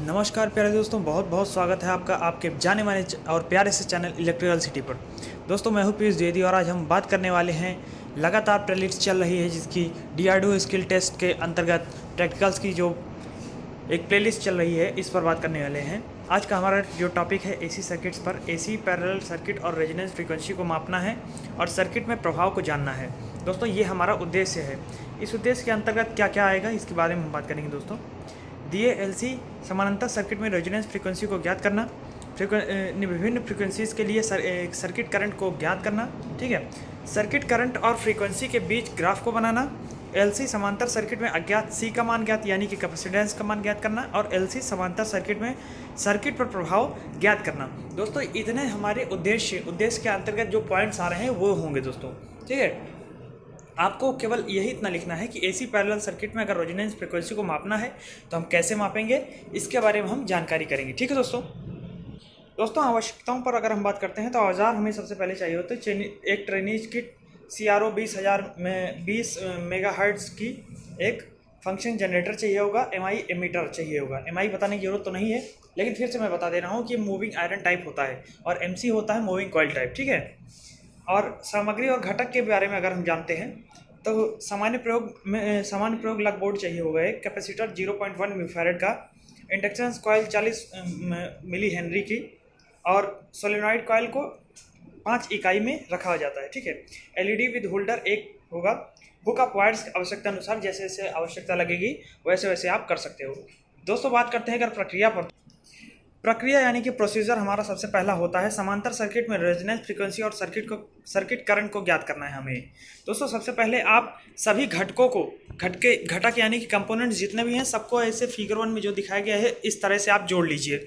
नमस्कार प्यारे दोस्तों, बहुत बहुत स्वागत है आपका आपके जाने माने और प्यारे से चैनल इलेक्ट्रिकल सिटी पर। दोस्तों मैं हूं पीयूष द्विवेदी और आज हम बात करने वाले हैं लगातार प्लेलिस्ट चल रही है जिसकी DRDO स्किल टेस्ट के अंतर्गत प्रैक्टिकल्स की जो एक प्लेलिस्ट चल रही है, इस पर बात करने वाले हैं। आज का हमारा जो टॉपिक है AC सर्किट्स पर, AC पैरेलल सर्किट और रेजोनेंस फ्रीक्वेंसी को मापना है और सर्किट में प्रभाव को जानना है। दोस्तों ये हमारा उद्देश्य है। इस उद्देश्य के अंतर्गत क्या क्या आएगा इसके बारे में हम बात करेंगे। दोस्तों दिए LC समानांतर सर्किट में रेजोनेंस फ्रीक्वेंसी को ज्ञात करना, विभिन्न फ्रीक्वेंसीज के लिए सर्किट करंट को ज्ञात करना, ठीक है। सर्किट करंट और फ्रीक्वेंसी के बीच ग्राफ को बनाना, LC समांतर सर्किट में अज्ञात C का मान ज्ञात यानी कि कैपेसिटेंस का मान ज्ञात करना और LC समांतर सर्किट में सर्किट पर प्रभाव ज्ञात करना। दोस्तों इतने हमारे उद्देश्य के अंतर्गत जो पॉइंट्स आ रहे हैं वो होंगे दोस्तों, ठीक है। आपको केवल यही इतना लिखना है कि AC पैरेलल सर्किट में अगर रेजोनेंस फ्रीक्वेंसी को मापना है तो हम कैसे मापेंगे, इसके बारे में हम जानकारी करेंगे, ठीक है दोस्तों आवश्यकताओं पर अगर हम बात करते हैं तो औजार हमें सबसे पहले चाहिए होते हैं। एक ट्रेनिज किट, CRO 20 मेगाहर्ट्ज़ की एक फंक्शन जनरेटर चाहिए होगा, MI एमीटर चाहिए होगा। MI बताने की जरूरत तो नहीं है, लेकिन फिर से मैं बता दे रहा हूँ कि मूविंग आयरन टाइप होता है और MC होता है मूविंग कॉइल टाइप, ठीक है। और सामग्री और घटक के बारे में अगर हम जानते हैं तो सामान्य प्रयोग लग बोर्ड चाहिए होगा, एक कैपेसिटर 0.1 मिलीफैरेड का, इंडक्टेंस कॉइल 40 मिली हेनरी की और सोलेनॉइड कॉइल को 5 इकाई में रखा जाता है, ठीक है। LED विद होल्डर एक होगा। हुक अप वायर्स आवश्यकता अनुसार जैसे जैसे आवश्यकता लगेगी वैसे वैसे आप कर सकते हो। दोस्तों बात करते हैं अगर प्रक्रिया यानी कि प्रोसीजर हमारा सबसे पहला होता है समांतर सर्किट में रेजोनेंस फ्रीक्वेंसी और सर्किट करंट को ज्ञात करना है हमें। दोस्तों सबसे पहले आप सभी घटकों को घटक यानी कि कंपोनेंट्स जितने भी हैं सबको ऐसे फिगर 1 में जो दिखाया गया है इस तरह से आप जोड़ लीजिए।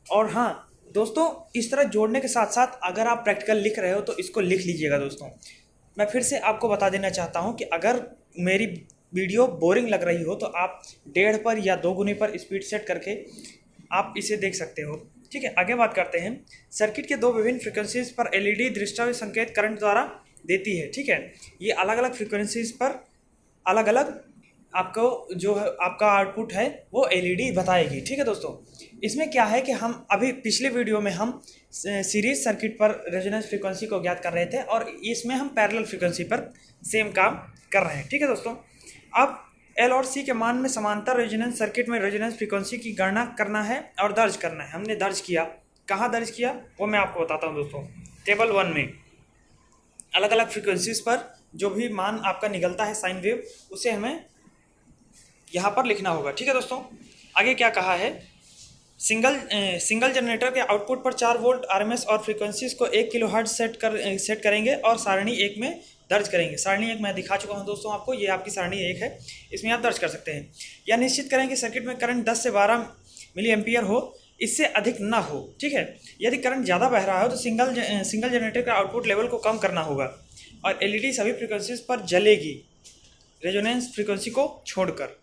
और हाँ दोस्तों, इस तरह जोड़ने के साथ साथ अगर आप प्रैक्टिकल लिख रहे हो तो इसको लिख लीजिएगा। दोस्तों मैं फिर से आपको बता देना चाहता हूँ कि अगर मेरी वीडियो बोरिंग लग रही हो तो आप 1.5 पर या 2 गुने पर स्पीड सेट करके आप इसे देख सकते हो, ठीक है। आगे बात करते हैं। सर्किट के 2 विभिन्न फ्रीक्वेंसीज पर LED दृश्याव्य संकेत करंट द्वारा देती है, ठीक है। ये अलग अलग फ्रीक्वेंसीज पर अलग अलग आपको जो है आपका आउटपुट है वो LED बताएगी, ठीक है। दोस्तों इसमें क्या है कि हम अभी पिछले वीडियो में हम सीरीज सर्किट पर रेजोनेंस फ्रीक्वेंसी को ज्ञात कर रहे थे और इसमें हम पैरेलल फ्रीक्वेंसी पर सेम काम कर रहे हैं, ठीक है। दोस्तों अब L और C के मान में समांतर रेजोनेंस सर्किट में रेजोनेंस फ्रीक्वेंसी की गणना करना है और दर्ज करना है। हमने दर्ज किया, कहाँ दर्ज किया वो मैं आपको बताता हूँ। दोस्तों टेबल 1 में अलग अलग फ्रीक्वेंसीज पर जो भी मान आपका निकलता है साइन वेव, उसे हमें यहाँ पर लिखना होगा, ठीक है। दोस्तों आगे क्या कहा है, सिंगल जनरेटर के आउटपुट पर 4 वोल्ट RMS और फ्रीक्वेंसीज को 1 किलोहर्ट्ज़ सेट करेंगे और सारणी 1 में दर्ज करेंगे। सारणी 1 मैं दिखा चुका हूं दोस्तों आपको, ये आपकी सारणी 1 है, इसमें आप दर्ज कर सकते हैं। यह निश्चित करें कि सर्किट में करंट 10 से 12 मिली एम्पियर हो, इससे अधिक ना हो, ठीक है। यदि करंट ज़्यादा बह रहा हो तो सिंगल जनरेटर का आउटपुट लेवल को कम करना होगा और LED सभी फ्रीक्वेंसीज पर जलेगी, रेजोनेंस फ्रीक्वेंसी को छोड़कर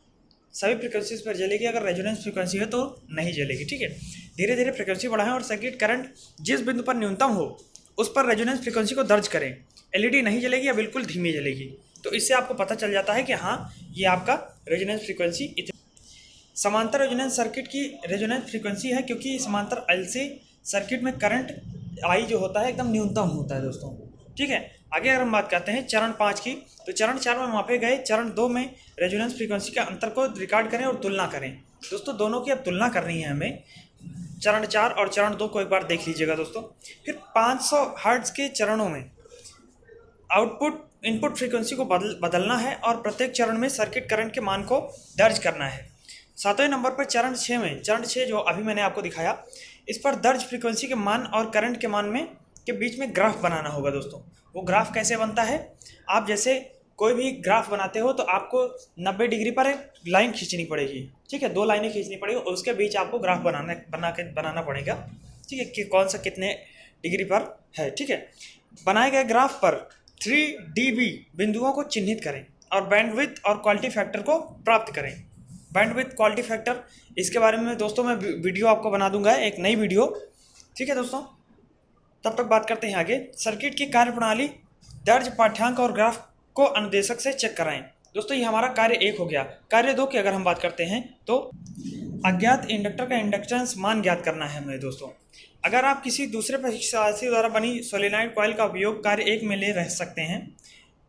सभी फ्रीक्वेंसीज पर जलेगी। अगर रेजोनेंस फ्रीक्वेंसी है तो नहीं जलेगी, ठीक है। धीरे धीरे फ्रीक्वेंसी बढ़ाएं और सर्किट करंट जिस बिंदु पर न्यूनतम हो उस पर रेजोनेंस फ्रीक्वेंसी को दर्ज करें। LED नहीं जलेगी या बिल्कुल धीमी जलेगी, तो इससे आपको पता चल जाता है कि हाँ ये आपका रेजोनेंस फ्रीक्वेंसी समांतर रेजोनेंस सर्किट की रेजोनेंस फ्रीक्वेंसी है, क्योंकि समांतर LC सर्किट में करंट I जो होता है एकदम न्यूनतम होता है दोस्तों, ठीक है। आगे अगर हम बात करते हैं चरण 5 की, तो चरण 4 में मापे गए चरण 2 में रेजोनेंस फ्रीक्वेंसी के अंतर को रिकॉर्ड करें और तुलना करें। दोस्तों दोनों की अब तुलना करनी है हमें, चरण 4 और चरण 2 को एक बार देख लीजिएगा। दोस्तों फिर 500 हर्ट्ज़ के चरणों में इनपुट फ्रीक्वेंसी को बदलना है और प्रत्येक चरण में सर्किट करंट के मान को दर्ज करना है। 7वें नंबर पर चरण 6 जो अभी मैंने आपको दिखाया, इस पर दर्ज फ्रीक्वेंसी के मान और करंट के मान में के बीच में ग्राफ बनाना होगा। दोस्तों वो ग्राफ कैसे बनता है, आप जैसे कोई भी ग्राफ बनाते हो तो आपको 90 डिग्री पर एक लाइन खींचनी पड़ेगी, ठीक है। 2 लाइनें खींचनी पड़ेगी और उसके बीच आपको ग्राफ बनाना पड़ेगा, ठीक है, कि कौन सा कितने डिग्री पर है, ठीक है। बनाए गए ग्राफ पर 3 dB बिंदुओं को चिन्हित करें और बैंडविड्थ और क्वालिटी फैक्टर को प्राप्त करें। बैंडविड्थ क्वालिटी फैक्टर इसके बारे में दोस्तों मैं वीडियो आपको बना दूंगा, एक नई वीडियो, ठीक है। दोस्तों तब तक बात करते हैं आगे। सर्किट की कार्यप्रणाली, दर्ज पाठ्यांक और ग्राफ को अनुदेशक से चेक कराएं। दोस्तों ये हमारा कार्य 1 हो गया। कार्य 2 की अगर हम बात करते हैं तो अज्ञात इंडक्टर का इंडक्टेंस मान ज्ञात करना है हमें दोस्तों। अगर आप किसी दूसरे परीक्षार्थी द्वारा बनी सोलेनॉइड कॉइल का उपयोग कार्य 1 में ले रह सकते हैं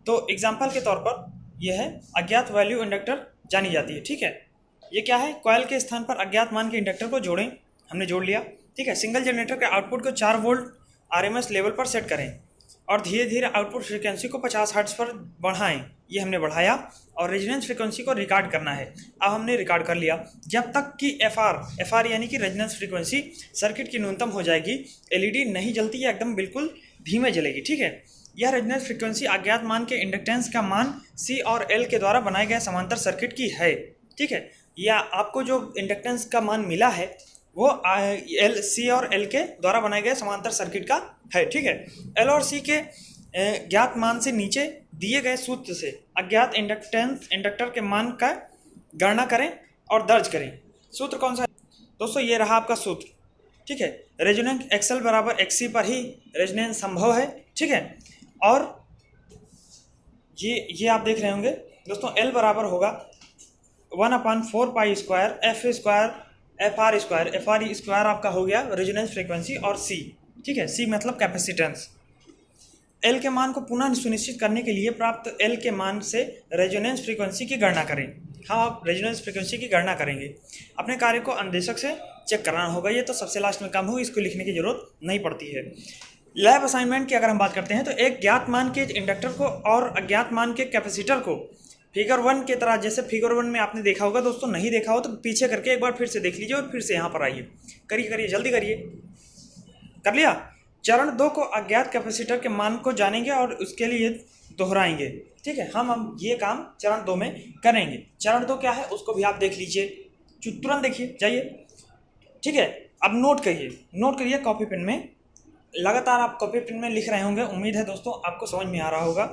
तो एग्जाम्पल के तौर पर यह है अज्ञात वैल्यू इंडक्टर जानी जाती है। ठीक है, ये क्या है, कॉइल के स्थान पर अज्ञात मान के इंडक्टर को जोड़ें, हमने जोड़ लिया। ठीक है, सिंगल जनरेटर के आउटपुट को 4 वोल्ट RMS लेवल पर सेट करें और धीरे धीरे आउटपुट फ्रीक्वेंसी को 50 हर्ट्ज पर बढ़ाएं, ये हमने बढ़ाया। और रेजोनेंस फ्रीक्वेंसी को रिकॉर्ड करना है, अब हमने रिकॉर्ड कर लिया। जब तक कि एफ आर यानी कि रेजोनेंस फ्रीक्वेंसी सर्किट की न्यूनतम हो जाएगी, LED नहीं जलती है, एकदम बिल्कुल धीमे जलेगी। ठीक है, यह रेजोनेंस फ्रीक्वेंसी अज्ञात मान के इंडक्टेंस का मान C और L के द्वारा बनाए गए समांतर सर्किट की है। ठीक है, या आपको जो इंडक्टेंस का मान मिला है वो C और L के द्वारा बनाए गए समांतर सर्किट का है। ठीक है, L और C के ज्ञात मान से नीचे दिए गए सूत्र से अज्ञात इंडक्टर के मान का गणना करें और दर्ज करें। सूत्र कौन सा है दोस्तों? ये रहा आपका सूत्र। ठीक है, रेजोनेंस XL बराबर XC पर ही रेजोनेंस संभव है। ठीक है, और ये आप देख रहे होंगे दोस्तों, L बराबर होगा 1/4 पाई स्क्वायर FR स्क्वायर आपका हो गया रेजोनेंस फ्रीक्वेंसी और C। ठीक है, C मतलब कैपेसिटेंस। L के मान को पुनः सुनिश्चित करने के लिए प्राप्त L के मान से रेजोनेंस फ्रीक्वेंसी की गणना करें। हाँ, आप रेजोनेंस फ्रीक्वेंसी की गणना करेंगे। अपने कार्य को अनुदेशक से चेक कराना होगा, ये तो सबसे लास्ट में काम हो, इसको लिखने की जरूरत नहीं पड़ती है। लैब असाइनमेंट की अगर हम बात करते हैं तो एक ज्ञात मान के इंडक्टर को और अज्ञात मान के कैपेसिटर को फिगर 1 के तरह, जैसे फिगर 1 में आपने देखा होगा दोस्तों, नहीं देखा हो तो पीछे करके एक बार फिर से देख लीजिए और फिर से यहाँ पर आइए। करिए जल्दी करिए। कर लिया? चरण 2 को अज्ञात कैपेसिटर के मान को जानेंगे और उसके लिए दोहराएंगे। ठीक है, हम ये काम चरण 2 में करेंगे। चरण 2 क्या है उसको भी आप देख लीजिए, तुरंत देखिए, जाइए। ठीक है, अब नोट करिए कॉपी पेन में, लगातार आप कॉपी पेन में लिख रहे होंगे। उम्मीद है दोस्तों आपको समझ में आ रहा होगा।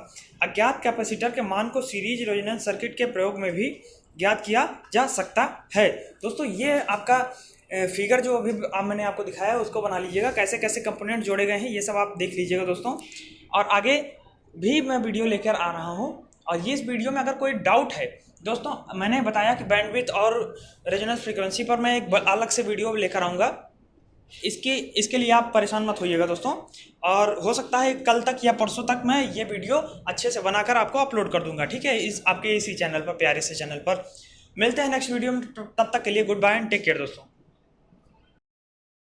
अज्ञात कैपेसिटर के मान को सीरीज रेजोनेंस सर्किट के प्रयोग में भी ज्ञात किया जा सकता है। दोस्तों ये आपका फिगर जो अभी मैंने आपको दिखाया है उसको बना लीजिएगा, कैसे कैसे कंपोनेंट जोड़े गए हैं ये सब आप देख लीजिएगा दोस्तों। और आगे भी मैं वीडियो लेकर आ रहा हूँ, और ये इस वीडियो में अगर कोई डाउट है दोस्तों, मैंने बताया कि बैंडविड्थ और रेजोनेंस फ्रीक्वेंसी पर मैं एक अलग से वीडियो लेकर आऊँगा। इसके लिए आप परेशान मत होइएगा दोस्तों, और हो सकता है कल तक या परसों तक मैं ये वीडियो अच्छे से बनाकर आपको अपलोड कर दूंगा। ठीक है, आपके इसी चैनल पर, प्यारे से चैनल पर। मिलते हैं नेक्स्ट वीडियो में, तब तक के लिए good bye and take care दोस्तों।